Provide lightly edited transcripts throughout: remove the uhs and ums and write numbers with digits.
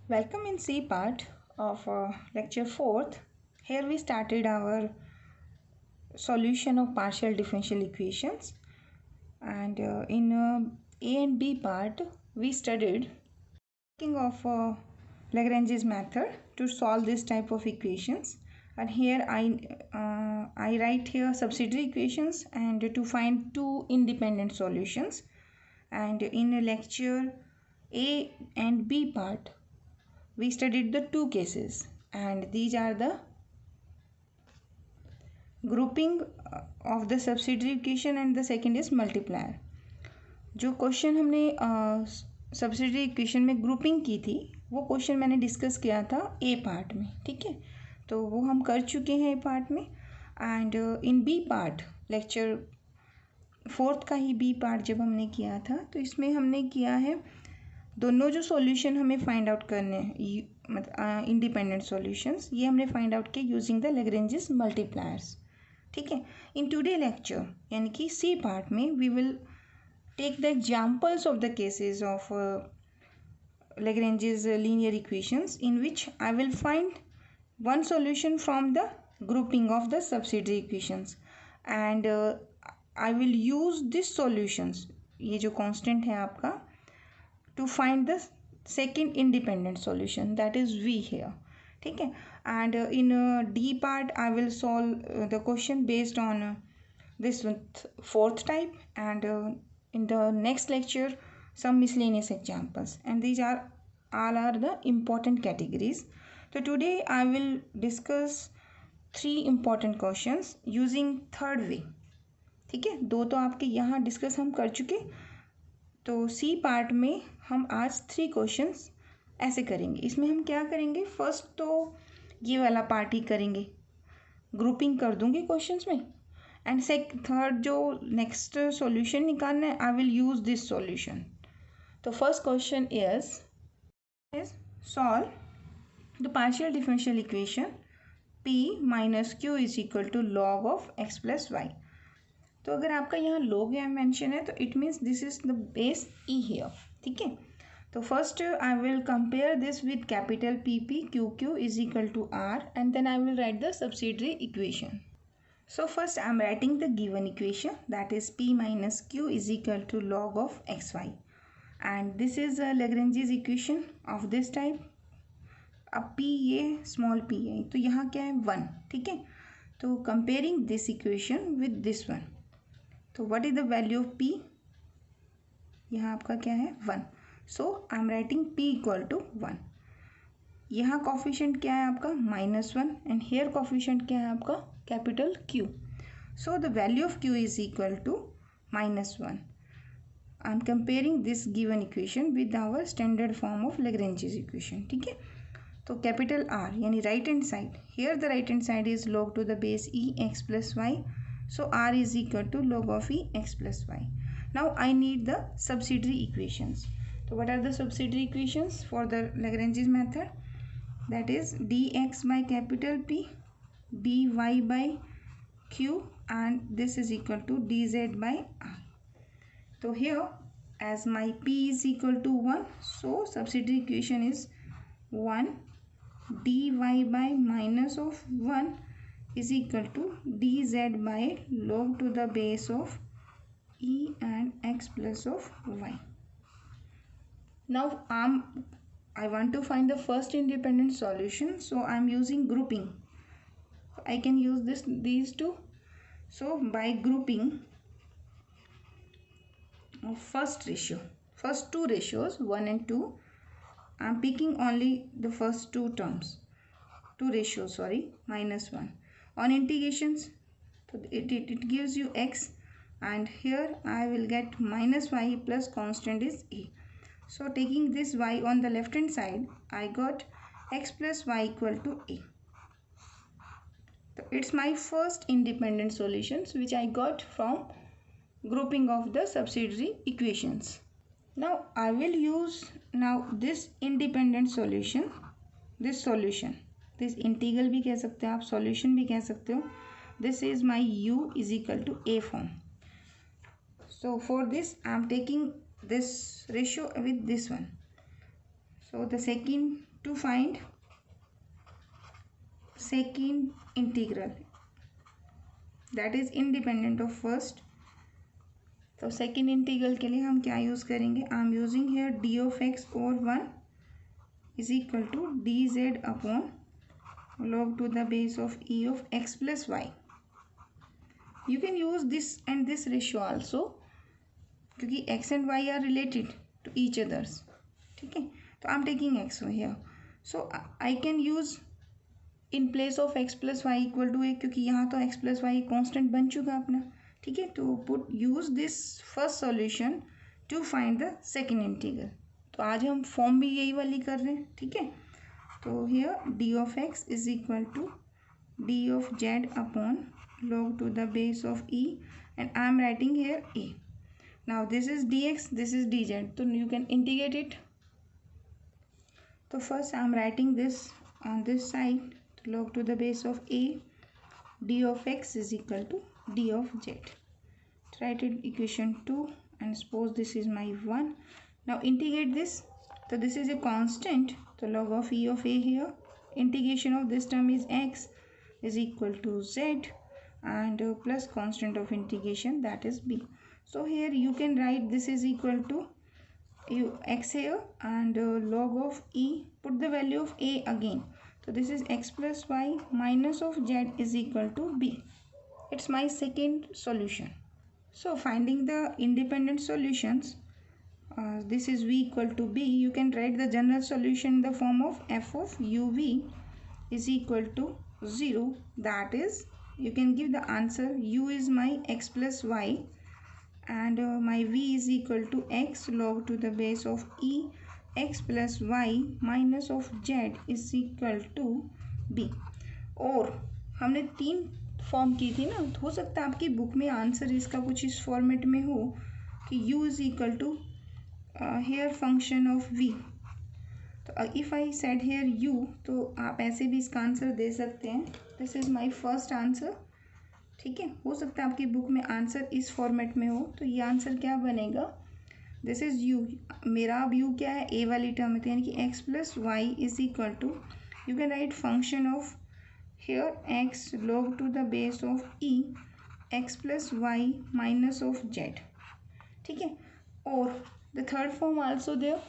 Welcome in C part of lecture 4th. Here we started our solution of partial differential equations, and in A and B part we studied thinking of Lagrange's method to solve this type of equations. And here I write here subsidiary equations and to find two independent solutions. And in lecture A and B part we studied the two cases, and these are the grouping of the subsidiary equation and the second is multiplier. जो question हमने subsidiary equation में grouping की थी वो question मैंने discuss किया था ए part में, ठीक है, तो वो हम कर चुके हैं ए पार्ट में. And in B part lecture 4th का ही बी पार्ट जब हमने किया था तो इसमें हमने किया है दोनों जो सॉल्यूशन हमें फाइंड आउट करने हैं मतलब इंडिपेंडेंट सॉल्यूशंस, ये हमने फाइंड आउट किए यूजिंग द लैग्रेंजेस मल्टीप्लायर्स. ठीक है, इन टुडे लेक्चर यानी कि सी पार्ट में we will take the examples of the cases of Lagrange's linear equations in which I will find one solution from the grouping of the subsidiary equations and I will use these solutions, ये जो constant है आपका, to find the second independent solution, that is V here. ठीक है, and in D part I will solve the question based on this fourth type, and in the next lecture some miscellaneous examples, and these are all are the important categories. So today I will discuss three important questions using third way. ठीक है, दो तो आपके यहाँ discuss हम कर चुके, तो सी पार्ट में हम आज 3 क्वेश्चंस ऐसे करेंगे. इसमें हम क्या करेंगे, फर्स्ट तो ये वाला पार्ट ही करेंगे, ग्रुपिंग कर दूंगी क्वेश्चंस में, एंड थर्ड जो नेक्स्ट सॉल्यूशन निकालना है I will use this solution. तो first question is solve the partial differential equation p minus Q is equal to log of x plus y. तो अगर आपका यहाँ log या मेंशन है तो it means this is the base e here. ठीक है, तो first I will compare this with capital P P Q Q is equal to are and then I will write the subsidiary equation. So first I am writing the given equation, that is p minus q is equal to log of xy, and this is a Lagrange's equation of this type. अब p ये small p है तो यहाँ क्या है 1. ठीक है, तो comparing this equation with this one, तो what is the value of p, यहाँ आपका क्या है 1. So I am writing p equal to 1. यहाँ कॉफिशेंट क्या है आपका -1 एंड हेयर कॉफिशेंट क्या है आपका capital Q. So the value of Q is equal to -1. I am comparing this given equation with our standard form of Lagrange's equation. ठीक है, तो कैपिटल R यानी right hand side, here the right hand side is log to the base e x plus y, so R is equal to log of e x plus y. Now I need the subsidiary equations. So what are the subsidiary equations for the Lagrange's method? That is dx by capital P, dy by q, and this is equal to dz by r. So here as my p is equal to 1, so subsidiary equation is 1 dy by minus of 1 is equal to dz by log to the base of e and x plus of y. Now I want to find the first independent solution, so I am using grouping. I can use these two. So by grouping of first two ratios 1 and 2, I am picking only the first two ratios, -1. On integrations, so it gives you x, and here I will get -y plus constant is a. So taking this y on the left hand side, I got x plus y equal to a. So it's my first independent solutions which I got from grouping of the subsidiary equations. Now I will use this independent solution, this integral भी कह सकते हो आप, solution भी कह सकते हो. This is my u is equal to a form. So for this I am taking this ratio with this one. So the second, to find second integral that is independent of first. तो second integral के लिए हम क्या use करेंगे? I am using here d of x over 1 is equal to d z upon log to the base of e of x plus y. You can use this and this ratio also क्योंकि x and y are related to each others. ठीक है, तो I am taking x here. So I can use in place of x plus y equal to a, क्योंकि यहाँ तो x plus y constant बन चुका अपना. ठीक है, तो put use this first solution to find the second integral. तो आज हम फॉर्म भी यही वाली कर रहे हैं. ठीक है, तो here d of x is equal to d of z upon log to the base of e and I am writing here a. Now this is dx, this is dz, so you can integrate it. So first I am writing this on this side, log to the base of a d of x is equal to d of z. Write it equation 2 and suppose this is my 1. Now integrate this. So this is a constant, so log of e of a here, integration of this term is x is equal to z and plus constant of integration that is b. So here you can write this is equal to x here and log of e, put the value of a again. So this is x plus y minus of z is equal to b. It's my second solution. So finding the independent solutions, this is v equal to b. You can write the general solution in the form of f of uv is equal to 0. That is, you can give the answer u is my x plus y and my v is equal to x log to the base of e x plus y minus of z is equal to b. और हमने 3 form की थी ना, तो हो सकता है आपकी बुक में आंसर इसका कुछ इस फॉर्मेट में हो कि u is equal to here function of v. तो if I said here u, तो आप ऐसे भी इसका आंसर दे सकते हैं. This is my first answer. ठीक है, हो सकता है आपकी बुक में आंसर इस फॉर्मेट में हो. तो ये आंसर क्या बनेगा? This is u. मेरा अब u क्या है? a वाली टर्म है, तो यानी कि x plus y is equal to, you can write function of here x log to the base of e x plus y minus of z. ठीक है, और the third form also there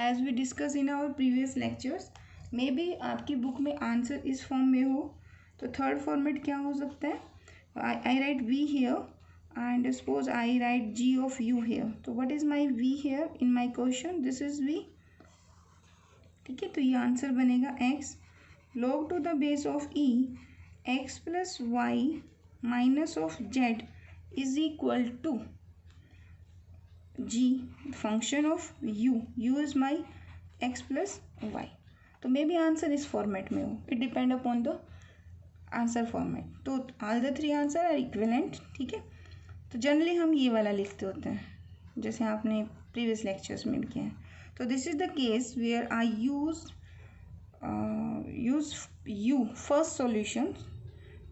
as we discussed in our previous lectures. May be आपकी book में answer इस form में हो, तो third format क्या हो सकता है? आई right v here and suppose I write g of u here. तो what is my v here in my question? This is v. ठीक है, तो ये आंसर बनेगा x log to the base of e x plus y minus of z is equal to g function of u. u is my x plus y. तो may be answer इस format में हो. It depend upon the answer format. तो all the 3 answer are equivalent. ठीक है, तो generally हम ये वाला लिखते होते हैं जैसे आपने प्रीवियस लेक्चर्स में भी किया है. तो this is the case where I use u first solution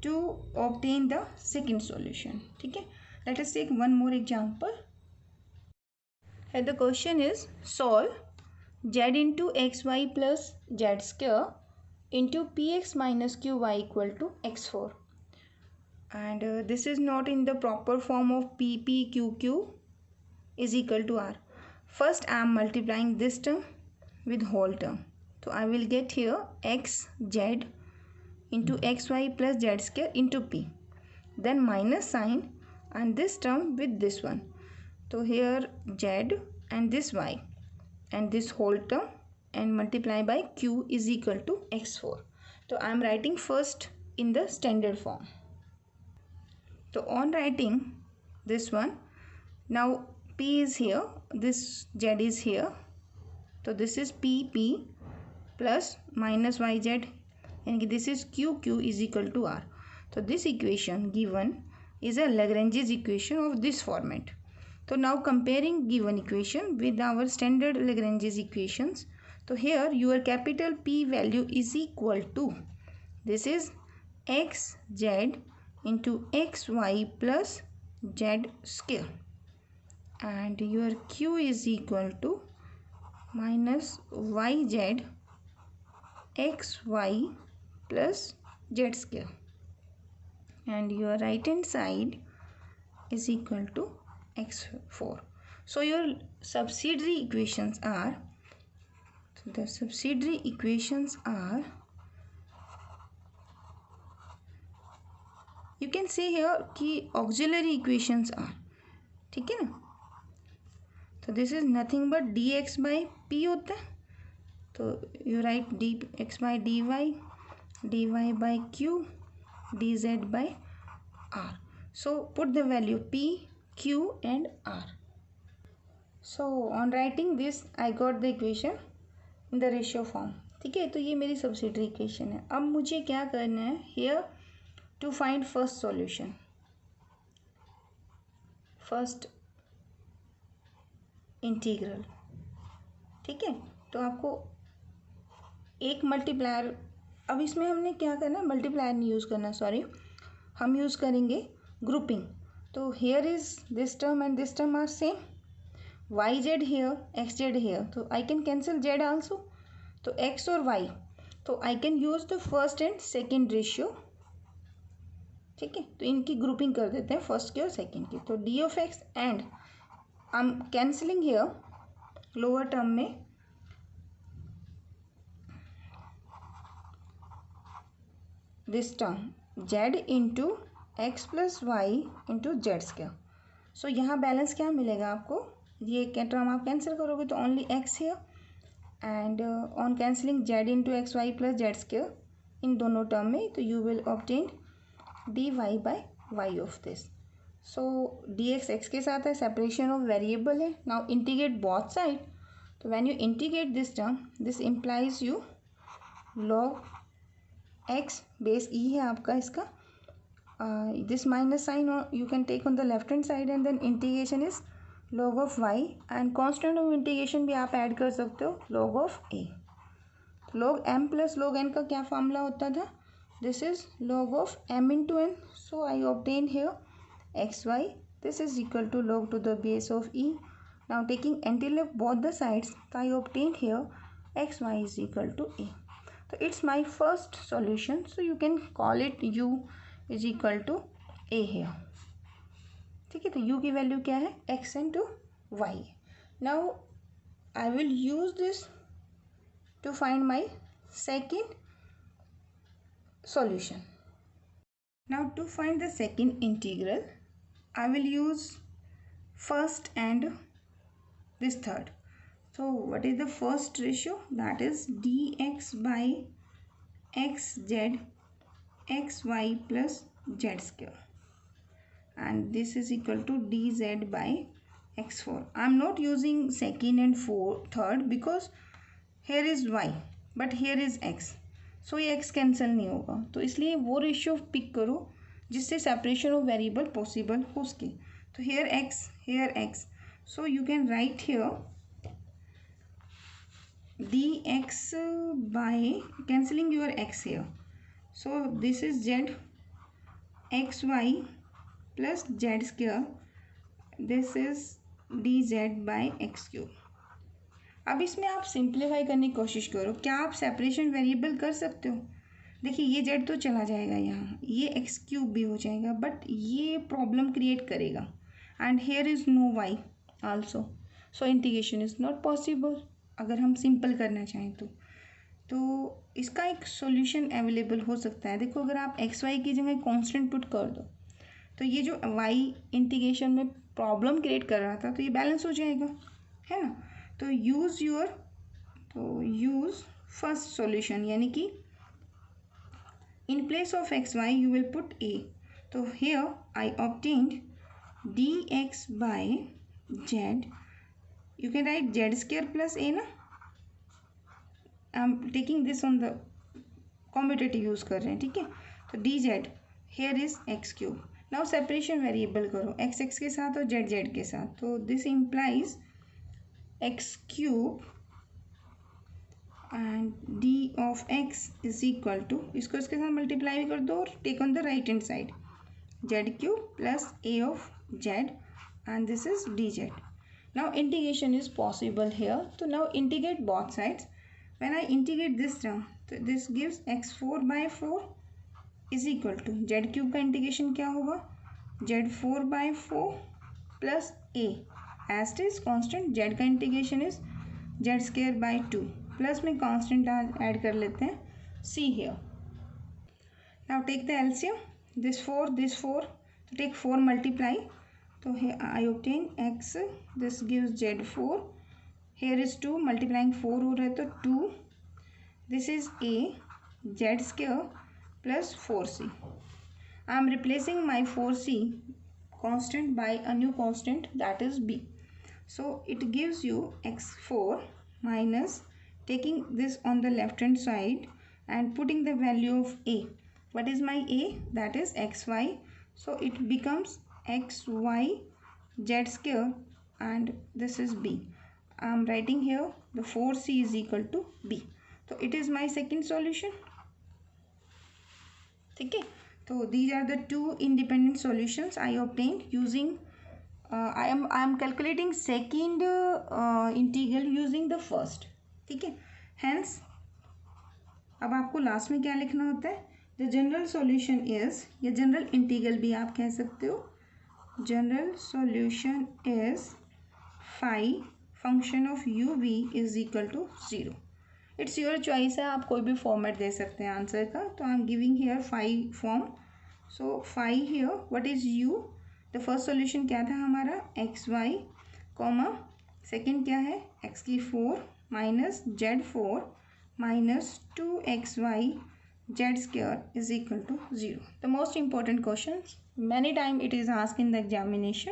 to obtain the second solution. ठीक है, let us take one more example. Here the question is solve z into xy plus z square into px minus qy equal to x4 and this is not in the proper form of ppqq is equal to r. First I am multiplying this term with whole term. So I will get here x z into xy plus z square into p. Then minus sign and this term with this one. So here z and this y and this whole term and multiply by q is equal to x4. So I am writing first in the standard form. So on writing this one, now p is here, this z is here. So this is p plus minus yz and this is q is equal to r. So this equation given is a Lagrange's equation of this format. So now comparing given equation with our standard Lagrange's equations. So here your capital P value is equal to, this is xz into xy plus z square and your q is equal to minus yz xy plus z square, and your right hand side is equal to x4. So your subsidiary equations are, the subsidiary equations are, you can see here कि auxiliary equations are, ठीक है ना. तो this is nothing but dx by p होता है, तो you write dx by dy, dy by q, dz by r. So put the value p, q and r. So on writing this I got the equation in the ratio form, ठीक है. तो ये मेरी subsidiary equation है. अब मुझे क्या करना है, here to find first solution, first integral, ठीक है. तो आपको एक मल्टीप्लायर, अब इसमें हमने क्या करना है, मल्टीप्लायर नहीं यूज़ करना, सॉरी, हम यूज़ करेंगे ग्रुपिंग. तो here is this term and this term are same, y z here, x z here, तो I can cancel z also. तो एक्स और वाई, तो I can use the first and second ratio, ठीक है. तो इनकी grouping कर देते हैं, फर्स्ट की और सेकेंड की. तो d of x and I am cancelling here lower term में this term z into x plus y into z square. So यहाँ बैलेंस क्या मिलेगा आपको, ये टर्म आप कैंसिल करोगे तो only x here, and on cancelling z into x y plus z square इन दोनों टर्म में, तो you will obtain d y by y of this. So d x x के साथ है, सेपरेशन ऑफ वेरिएबल है. Now integrate both side. तो when you integrate this term, this implies you log x base e है आपका इसका, this minus sign you can take on the left hand side, and then integration is log of y, and constant of integration भी आप add कर सकते हो, log of a. Log m plus log n का क्या formula होता था, this is log of m into n. So I obtain here xy, this is equal to log to the base of e. Now taking anti-left both the sides, so I obtain here xy is equal to a. So it's my first solution, so you can call it u is equal to a here, ठीक है. तो u की value क्या है, x into y. Now I will use this to find my second solution. Now to find the second integral, I will use first and this third. So what is the first ratio, that is dx by xz xy plus z square, and this is equal to dz by x4. I am not using second and third because here is y but here is x, सो ये x cancel नहीं होगा, तो इसलिए वो ratio pick करो जिससे separation of variable possible हो सके. तो here x, so you can write here d x by cancelling your x here. So this is z x y plus z square, this is d z by x cube. अब इसमें आप simplify करने की कोशिश करो, क्या आप separation variable कर सकते हो. देखिए ये जेड तो चला जाएगा यहाँ, ये एक्स क्यूब भी हो जाएगा, बट ये प्रॉब्लम क्रिएट करेगा, and here is know why also, so integration is not possible अगर हम सिंपल करना चाहें तो इसका एक सॉल्यूशन अवेलेबल हो सकता है. देखो अगर आप एक्स वाई की जगह कांस्टेंट पुट कर दो, तो ये जो वाई इंटीग्रेशन में प्रॉब्लम क्रिएट कर रहा था, तो ये बैलेंस हो जाएगा, है ना. तो यूज़ फर्स्ट सॉल्यूशन, यानी कि in place of x y you will put a. तो here I obtained d x by z, you can write z square plus a ना, I am taking this on the competitive use कर रहे हैं, ठीक है. तो d z here is x cube. Now separation variable करो x x के साथ और जेड जेड के साथ, तो this implies x cube and d of x is equal to, इसको इसके साथ मल्टीप्लाई भी कर दो और take on the right hand side, z cube plus a of z and this is dz. Now integration is possible here. So now integrate both sides. When I integrate this term, so this gives x4 by 4 is equal to z cube का integration क्या होगा, z4 by 4 plus a as it is constant, z का integration is z square by 2 plus में constant add कर लेते हैं c here. Now take the LCM, this 4, so take 4 multiply, so here I obtain x, this gives z4, here is 2 multiplying 4 हो रहा है तो 2, this is a z square plus 4c. I am replacing my 4c constant by a new constant, that is b. So it gives you x4 minus, taking this on the left hand side and putting the value of a. What is my a? That is xy. So it becomes xy z square and this is b. I am writing here the 4c is equal to b. So it is my second solution. ठीक है, तो these are the two independent solutions I obtained using I am calculating second integral using the first. ठीक है, hence अब आपको last में क्या लिखना होता है, the general solution is, या general integral भी आप कह सकते हो, general solution is phi function of u v is equal to 0. It's your choice है, आप कोई भी फॉर्मेट दे सकते हैं आंसर का. तो I am giving here phi form. So phi here what is u, the first solution क्या था हमारा एक्स वाई कॉमा, सेकेंड क्या है एक्स की 4 minus z 4 minus 2xy z square is equal to 0. The most important question, many time it is asked in the examination.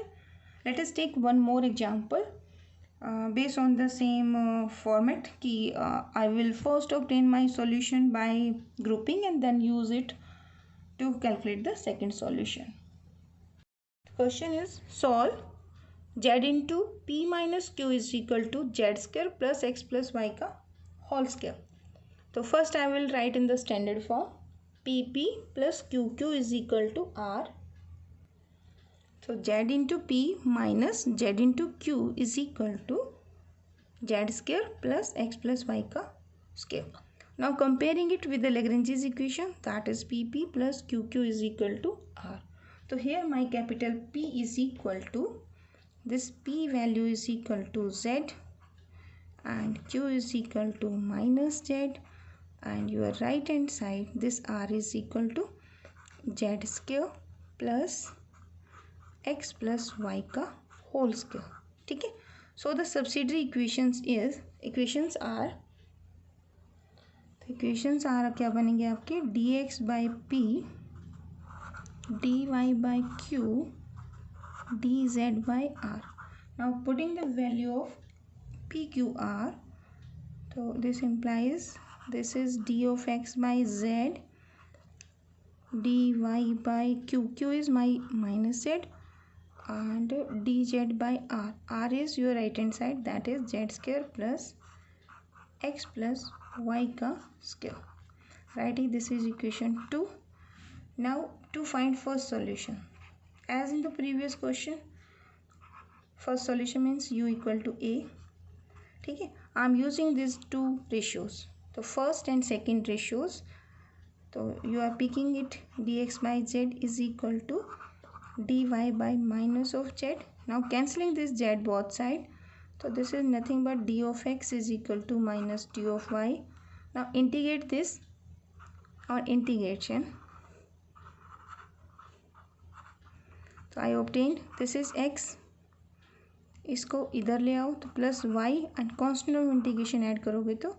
Let us take one more example based on the same format ki I will first obtain my solution by grouping and then use it to calculate the second solution. The question is solve z into p minus q is equal to z square plus x plus y का whole square. So first I will write in the standard form pp plus qq is equal to r. So z into p minus z into q is equal to z square plus x plus y का square. Now comparing it with the Lagrange's equation, that is pp plus qq is equal to r. So here my capital P is equal to, this p value is equal to z and q is equal to minus z, and your right hand side this r is equal to z square plus x plus y का whole square. ठीक है, so the subsidiary equations are क्या बनेंगे आपके dx by p dy by q dz by r. Now putting the value of p q r, so this implies this is d of x by z dy by q is my minus z and dz by r is your right hand side, that is z square plus x plus y का square. Writing this is equation 2. Now to find first solution, as in the previous question, first solution means u equal to a. ठीक है, I am using these two ratios, the first and second ratios. So you are picking it dx by z is equal to dy by minus of z. Now cancelling this z both side, so this is nothing but d of x is equal to minus d of y. Now integrate this or integration, so I obtained this is x, इसको इधर ले आओ तो plus y and constant of integration add करोगे तो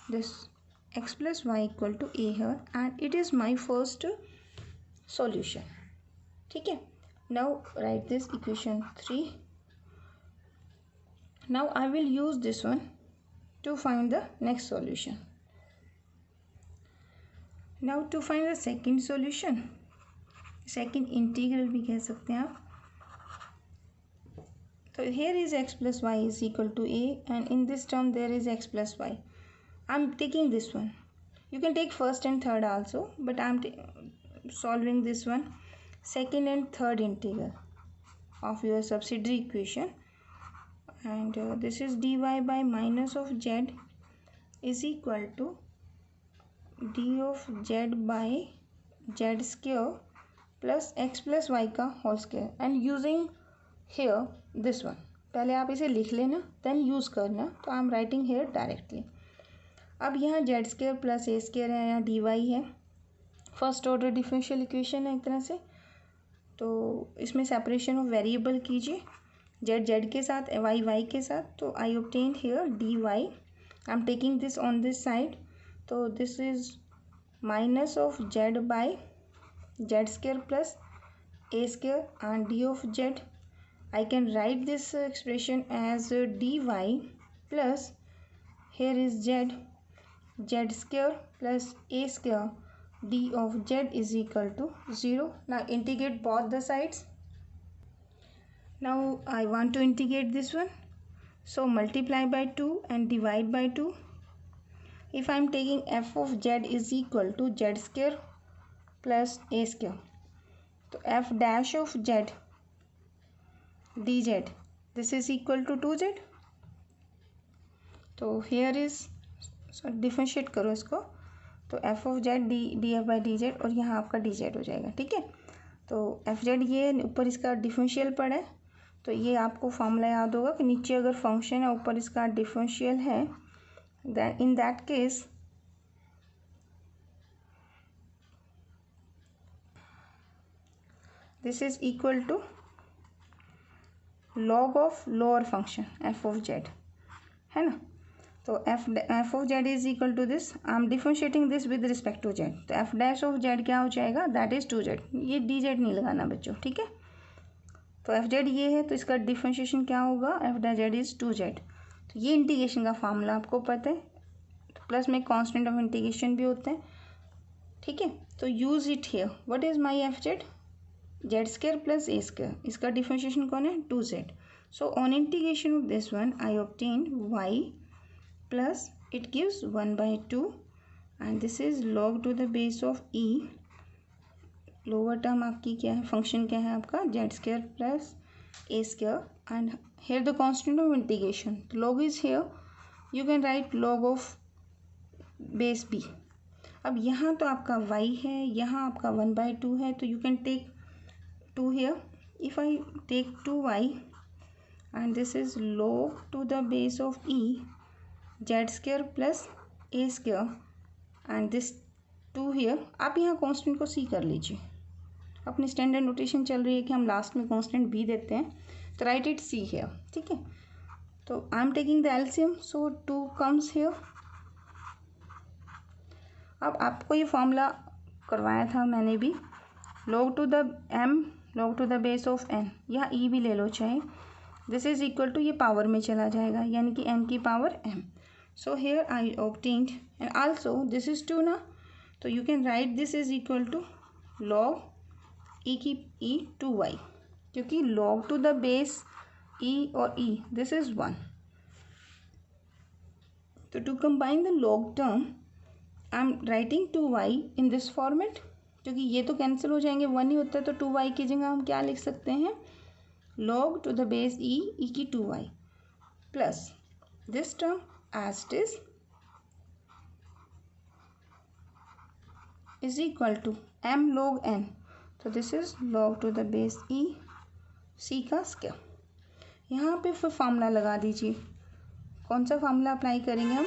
this x plus y equal to a here, and it is my first solution. ठीक है, now write this equation 3. Now I will use this one to find the next solution. Now to find the second solution, second integral भी कह सकते हैं आप. So here is x plus y is equal to a, and in this term there is x plus y. I am taking this one. You can take first and third also, but I am solving this one, second and third integral of your subsidiary equation. and this is dy by minus of z is equal to d of z by z square plus x plus y का whole square and using here this one. पहले आप इसे लिख लेना then use करना. तो I am writing here directly. अब यहाँ z square plus a square है, यहाँ डी वाई है. फर्स्ट ऑर्डर डिफरेंशियल इक्वेशन है एक तरह से. तो इसमें सेपरेशन ऑफ वेरिएबल कीजिए, जेड जेड के साथ, वाई वाई के साथ. तो I obtain here d y. I am taking this on this side. तो this is minus of z by z square plus a square and d of z. I can write this expression as dy plus here is z square plus a square d of z is equal to 0. Now integrate both the sides. Now I want to integrate this one. So multiply by 2 and divide by 2. If I am taking f of z is equal to z square plus a square. तो f dash of z dz this is equal to 2z. तो here is differentiate करो इसको. तो f of z D F by D Z और यहाँ आपका D Z हो जाएगा. ठीक है. तो एफ जेड ये ऊपर इसका डिफरेंशियल पड़ा है. तो ये आपको फॉर्मूला याद होगा कि नीचे अगर फंक्शन है ऊपर इसका डिफरेंशियल है, then in that case this is equal to log of lower function f of z है ना. तो f of z is equal to this. I am differentiating this with respect to z. तो f dash of z क्या हो जाएगा, that is 2z. ये dz नहीं लगाना बच्चों. ठीक है. तो f z ये है तो इसका डिफरेंशिएशन क्या होगा, f dash z is 2z. तो ये इंटीग्रेशन का फार्मूला आपको पता है. तो प्लस में कॉन्स्टेंट ऑफ इंटीग्रेशन भी होते हैं. ठीक है. तो use it here. What is my f z, z square plus a square. इसका डिफरेंशिएशन कौन है, 2z. So on integration of this one I obtain y plus it gives 1/2 and this is log to the base of e. Lower term आपकी क्या है, function क्या है आपका, z square plus a square and here the constant of integration. log is here. You can right log of base b. अब यहाँ तो आपका y है, यहाँ आपका 1/2 है. तो you can take 2 here. If I take 2y and this is log to the base of e z square plus a square and this 2 here. आप यहाँ कांस्टेंट को c कर लीजिए. अपनी स्टैंडर्ड नोटेशन चल रही है कि हम लास्ट में कांस्टेंट भी देते हैं. तो राइट इट c here. ठीक है. तो I am taking the LCM. So 2 comes here. अब आपको ये फॉर्मूला करवाया था मैंने भी. log to the m log to the base of n. यहाँ e भी ले लो चाहे. दिस इज इक्वल टू ये पावर में चला जाएगा यानी कि n की power m. So here I obtained and also this is 2 ना. तो you can write this is equal to log e की e 2y क्योंकि log to the base e और e दिस इज 1. तो to combine the log term I am writing 2y in this format. क्योंकि ये तो cancel हो जाएंगे, 1 ही होता है. तो 2y की जगह हम क्या लिख सकते हैं, log to the base e की 2y plus this term as it is equal to m log n. तो this is log to the base e c का स्क्वायर. यहाँ पे फिर फार्मूला लगा दीजिए. कौन सा फार्मूला अप्लाई करेंगे हम,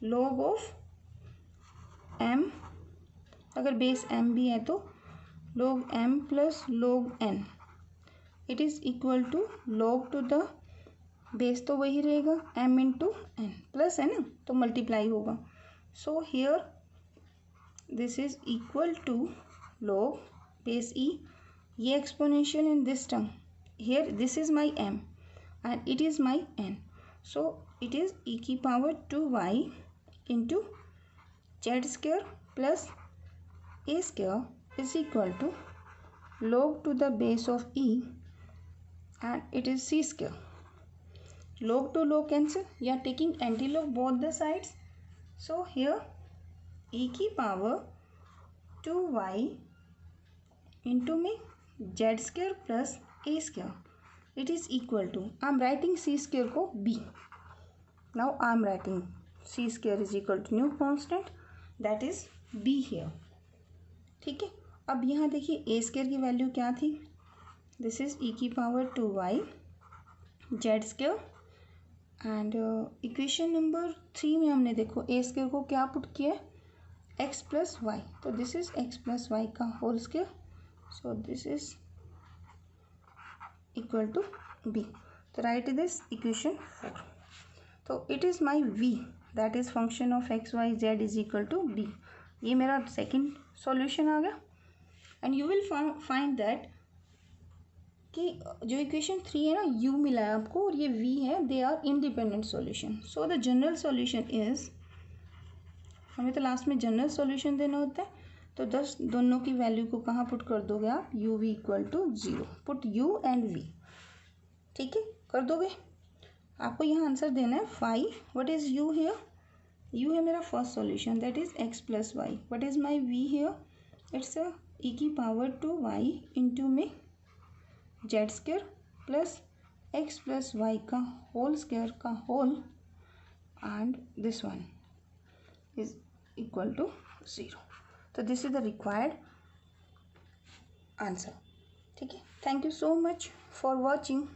log ऑफ m. अगर बेस m भी है तो log m plus log n it is equal to log to the base तो वही रहेगा m इंटू n प्लस है ना, तो मल्टीप्लाई होगा. So here this is equal to log base e. ये exponential in this term here this is my m and it is my n. So it is e की power 2y into z square plus a square is equal to log to the base of e and it is c square. Log to log cancel. You are taking anti-log both the sides. So here e की power 2y into में z square plus a square. it is equal to, I am writing c square को b. Now I am writing c square is equal to new constant that is b here. ठीक है, अब यहाँ देखिए a square की value क्या थी, this is e की power 2y z square and equation number 3 में हमने देखो a स्क्वायर को क्या पुट किया है, x प्लस वाई, तो this is x plus y का whole square, so this is equal to b. तो राइट दिस इक्वेशन 4. तो it is my v that is function of x y z is equal to b. ये मेरा second solution आ गया. And you will find that कि जो equation 3 है ना, u मिला है आपको और ये v है, they are independent solution. So the general solution is, हमें तो लास्ट में जनरल सॉल्यूशन देना होता है, तो 10 दोनों की वैल्यू को कहाँ पुट कर दोगे आप, u v equal to 0. Put u and v. ठीक है, कर दोगे. आपको यहाँ आंसर देना है 5. What is u here, u है मेरा first solution that is x plus y. What is my v here, it's e की पावर 2y इंटू में z square plus x plus y का होल स्क्वायर का whole and this one is equal to 0. तो this is the required answer. ठीक है, thank you so much for watching.